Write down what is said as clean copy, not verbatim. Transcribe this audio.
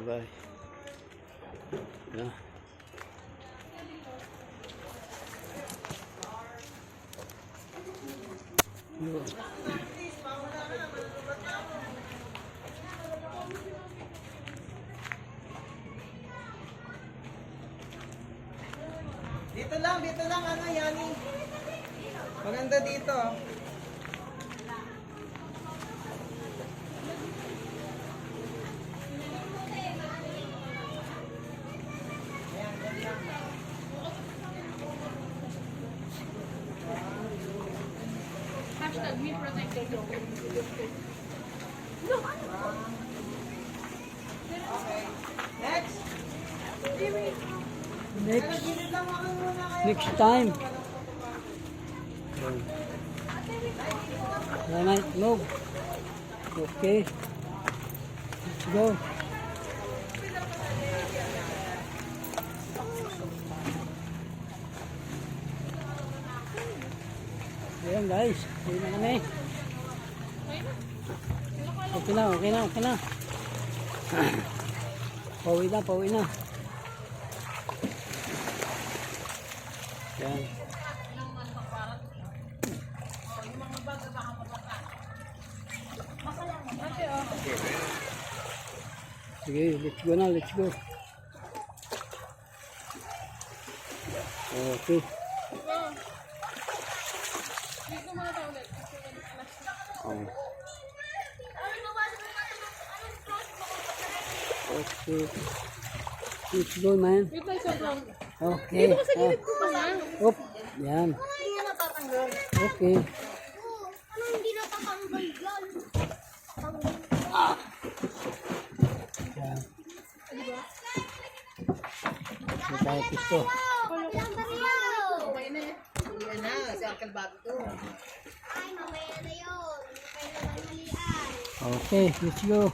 Bye. Yan. Dito lang, ano, Yani. Maganda dito. Hashtag me protected. Okay. Next. Next time. Alright, move. Okay. Let's go. Ayan guys, hindi na kami. Okay na. Pauwi na. Ayan. Sige, let's go. Okay. Oh. Okay. Let's go, man. Okay. Op. Yan. Okay. Ano hindi natatanggal yan? Yan. Ito tayo pisto. Ilang bariyaw? Yan na, si Uncle Bobby to. Ay, mamaya na yun. Kailangan malian. Okay, let's go.